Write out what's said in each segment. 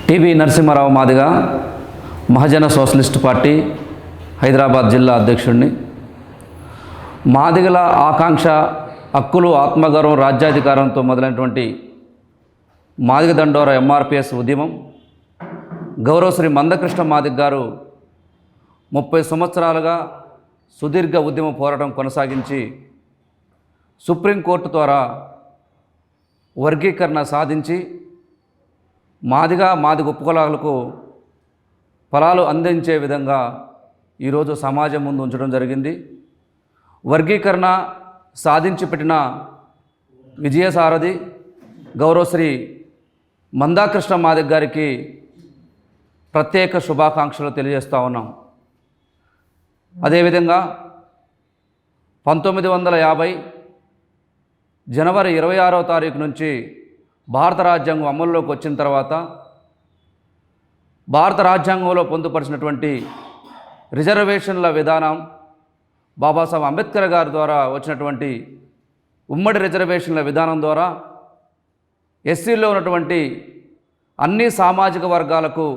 TV Narasimharao Madiga Mahajana socialist party Hyderabad జిల్లా అధ్యక్షుడిని. మాదిగల ఆకాంక్ష, హక్కులు, ఆత్మగౌరవం, రాజ్యాధికారంతో మొదలైనటువంటి మాదిగ దండోర ఎంఆర్పిఎస్ ఉద్యమం గౌరవశ్రీ మందకృష్ణ మాదిగ గారు 30 సంవత్సరాలుగా సుదీర్ఘ ఉద్యమ పోరాటం కొనసాగించి సుప్రీంకోర్టు ద్వారా వర్గీకరణ సాధించి మాదిగ ఉపకులాలకు ఫలాలు అందించే విధంగా ఈరోజు సమాజం ముందు ఉంచడం జరిగింది. వర్గీకరణ సాధించి పెట్టిన విజయసారథి గౌరవశ్రీ మందాకృష్ణ మాదిగ గారికి ప్రత్యేక శుభాకాంక్షలు తెలియజేస్తూ ఉన్నాం. అదేవిధంగా 1950 జనవరి 26వ తారీఖు నుంచి భారత రాజ్యాంగం అమల్లోకి వచ్చిన తర్వాత భారత రాజ్యాంగంలో పొందుపరిచినటువంటి రిజర్వేషన్ల విధానం, బాబాసాహెబ్ అంబేద్కర్ గారి ద్వారా వచ్చినటువంటి ఉమ్మడి రిజర్వేషన్ల విధానం ద్వారా ఎస్సీలో ఉన్నటువంటి అన్ని సామాజిక వర్గాలకు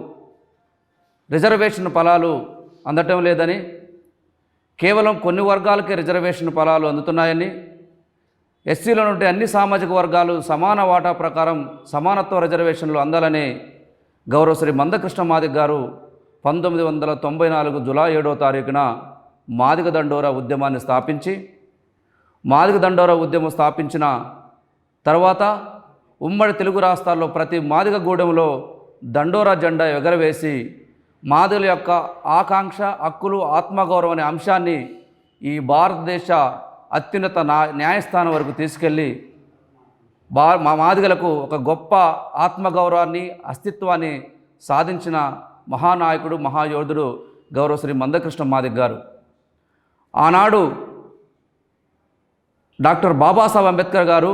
రిజర్వేషన్ ఫలాలు అందటం లేదని, కేవలం కొన్ని వర్గాలకే రిజర్వేషన్ ఫలాలు అందుతున్నాయని, ఎస్సీలో నుండి అన్ని సామాజిక వర్గాలు సమాన వాటా ప్రకారం సమానత్వ రిజర్వేషన్లు అందాలని గౌరవశ్రీ మందకృష్ణ మాదిగ గారు 1994 జూలై 7వ తారీఖున మాదిగ దండోర ఉద్యమాన్ని స్థాపించి, మాదిగ దండోర ఉద్యమం స్థాపించిన తర్వాత ఉమ్మడి తెలుగు రాష్ట్రాల్లో ప్రతి మాదిగ గూడెంలో దండోరా జెండా ఎగరవేసి మాదిగల యొక్క ఆకాంక్ష, హక్కులు, ఆత్మగౌరవం అనే అంశాన్ని ఈ భారతదేశ అత్యున్నత న్యాయస్థానం వరకు తీసుకెళ్ళి మా మాదిగలకు ఒక గొప్ప ఆత్మగౌరవాన్ని, అస్తిత్వాన్ని సాధించిన మహానాయకుడు, మహాయోధుడు గౌరవశ్రీ మందకృష్ణ మాదిగ గారు. ఆనాడు డాక్టర్ బాబాసాహెబ్ అంబేద్కర్ గారు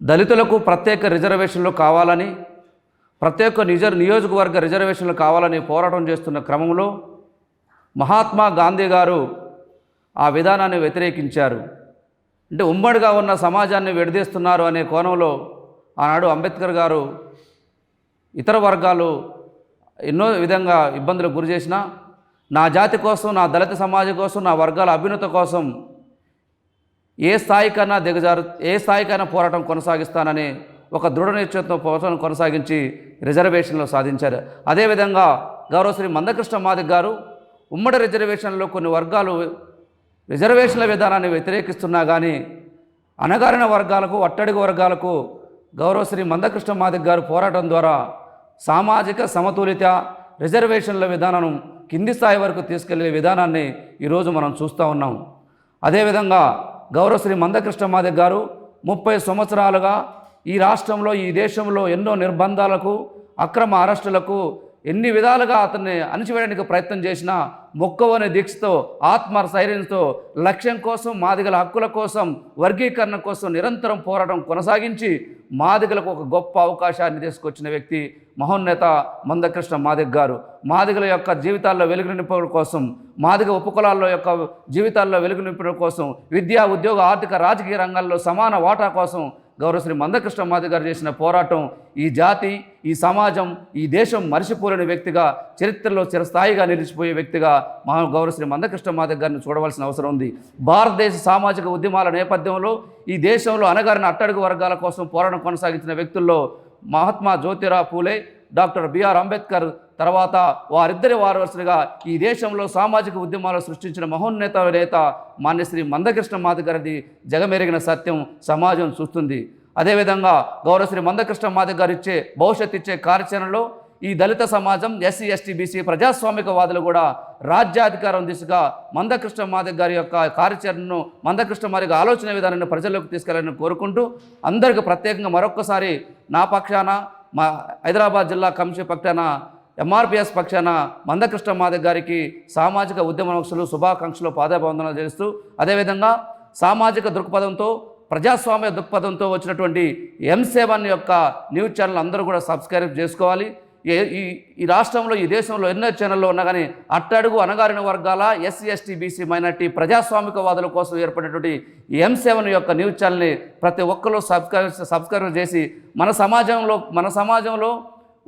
దళితులకు ప్రత్యేక రిజర్వేషన్లు కావాలని, ప్రత్యేక నియోజకవర్గ రిజర్వేషన్లు కావాలని పోరాటం చేస్తున్న క్రమంలో మహాత్మా గాంధీ గారు ఆ విధానాన్ని వ్యతిరేకించారు. అంటే ఉమ్మడిగా ఉన్న సమాజాన్ని విడదీస్తున్నారు అనే కోణంలో ఆనాడు అంబేద్కర్ గారు ఇతర వర్గాలు ఎన్నో విధంగా ఇబ్బందులకు గురి చేసినా, నా జాతి కోసం, నా దళిత సమాజం కోసం, నా వర్గాల అభ్యున్నత కోసం ఏ స్థాయికైనా పోరాటం కొనసాగిస్తానని ఒక దృఢ నిశ్చయంతో పోరాటం కొనసాగించి రిజర్వేషన్లు సాధించారు. అదేవిధంగా గౌరవశ్రీ మందకృష్ణ మాదిగ గారు ఉమ్మడి రిజర్వేషన్లో కొన్ని వర్గాలు రిజర్వేషన్ల విధానాన్ని వ్యతిరేకిస్తున్నా కానీ అణగారిన వర్గాలకు, అట్టడుగు వర్గాలకు గౌరవశ్రీ మందకృష్ణ మాదిగ గారు పోరాటం ద్వారా సామాజిక సమతులిత రిజర్వేషన్ల విధానం కింది స్థాయి వరకు తీసుకెళ్లే విధానాన్ని ఈరోజు మనం చూస్తూ ఉన్నాం. అదేవిధంగా గౌరవశ్రీ మందకృష్ణ మాదిగ గారు 30 సంవత్సరాలుగా ఈ రాష్ట్రంలో, ఈ దేశంలో ఎన్నో నిర్బంధాలకు, అక్రమ అరెస్టులకు ఎన్ని విధాలుగా అతన్ని అణిచివేయడానికి ప్రయత్నం చేసినా మొక్కవనే దీక్షతో, ఆత్మస్థైర్యంతో లక్ష్యం కోసం, మాదిగల హక్కుల కోసం, వర్గీకరణ కోసం నిరంతరం పోరాటం కొనసాగించి మాదిగలకు ఒక గొప్ప అవకాశాన్ని తీసుకొచ్చిన వ్యక్తి మహోన్నత మందకృష్ణ మాదిగ గారు. మాదిగల యొక్క జీవితాల్లో వెలుగు నింపడం కోసం, మాదిగ ఉపకులాల్లో యొక్క జీవితాల్లో వెలుగు నింపడం కోసం, విద్యా, ఉద్యోగ, ఆర్థిక, రాజకీయ రంగాల్లో సమాన వాటా కోసం గౌరవశ్రీ మందకృష్ణ మాదిగ గారు చేసిన పోరాటం ఈ జాతి, ఈ సమాజం, ఈ దేశం మరిచిపోలేని వ్యక్తిగా, చరిత్రలో చిరస్థాయిగా నిలిచిపోయే వ్యక్తిగా గౌరవశ్రీ మందకృష్ణ మాదిగ గారిని చూడవలసిన అవసరం ఉంది. భారతదేశ సామాజిక ఉద్యమాల నేపథ్యంలో ఈ దేశంలో అణగారిన అట్టడుగు వర్గాల కోసం పోరాటం కొనసాగించిన వ్యక్తుల్లో మహాత్మా జ్యోతిరావు పూలే, డాక్టర్ బిఆర్ అంబేద్కర్ తర్వాత వారిద్దరి వారసులుగా ఈ దేశంలో సామాజిక ఉద్యమాలు సృష్టించిన మహోన్నత నేత మాన్యశ్రీ మందకృష్ణ మాదిగ గారిది జగమెరిగిన సత్యం సమాజం చూస్తుంది. అదేవిధంగా గౌరవశ్రీ మందకృష్ణ మాదిగ గారు భవిష్యత్తు ఇచ్చే కార్యాచరణలో ఈ దళిత సమాజం, ఎస్సీ, ఎస్టీ, బీసీ, ప్రజాస్వామికవాదులు కూడా రాజ్యాధికారం దిశగా మందకృష్ణ మాదిగ గారి యొక్క కార్యాచరణను, మందకృష్ణ మాదిగ ఆలోచన విధానాన్ని ప్రజల్లోకి తీసుకెళ్లాలని కోరుకుంటూ అందరికీ ప్రత్యేకంగా మరొక్కసారి నా పక్షాన, మా హైదరాబాద్ జిల్లా కమిటీ పక్షాన, ఎంఆర్పిఎస్ పక్షాన మందకృష్ణ మాదిగ గారికి సామాజిక ఉద్యమనక్షులు శుభాకాంక్షలు, పాదాభివందనాలు చేస్తూ, అదేవిధంగా సామాజిక దృక్పథంతో, ప్రజాస్వామ్య దృక్పథంతో వచ్చినటువంటి M7 యొక్క న్యూస్ ఛానల్ అందరూ కూడా సబ్స్క్రైబ్ చేసుకోవాలి. ఈ రాష్ట్రంలో ఈ దేశంలో ఎన్నో ఛానల్లో ఉన్నా కానీ అట్టడుగు అణగారిన వర్గాల ఎస్సీ ఎస్టీ బీసీ మైనార్టీ ప్రజాస్వామికవాదుల కోసం ఏర్పడినటువంటి M7 యొక్క న్యూస్ ఛానల్ని ప్రతి ఒక్కరూ సబ్స్క్రైబ్ చేసి మన సమాజంలో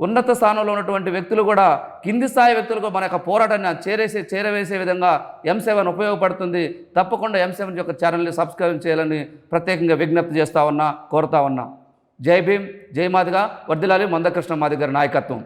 ఉన్నత స్థానంలో ఉన్నటువంటి వ్యక్తులు కూడా కింది స్థాయి వ్యక్తులకు మన యొక్క పోరాటాన్ని చేరవేసే విధంగా M7 ఉపయోగపడుతుంది. తప్పకుండా M7 యొక్క ఛానల్ని సబ్స్క్రైబ్ చేయాలని ప్రత్యేకంగా విజ్ఞప్తి కోరుతా ఉన్నా. జై భీమ్, జై మాదిగ, వర్ధిల్లాలి మందకృష్ణ మాదిగ గారి నాయకత్వం.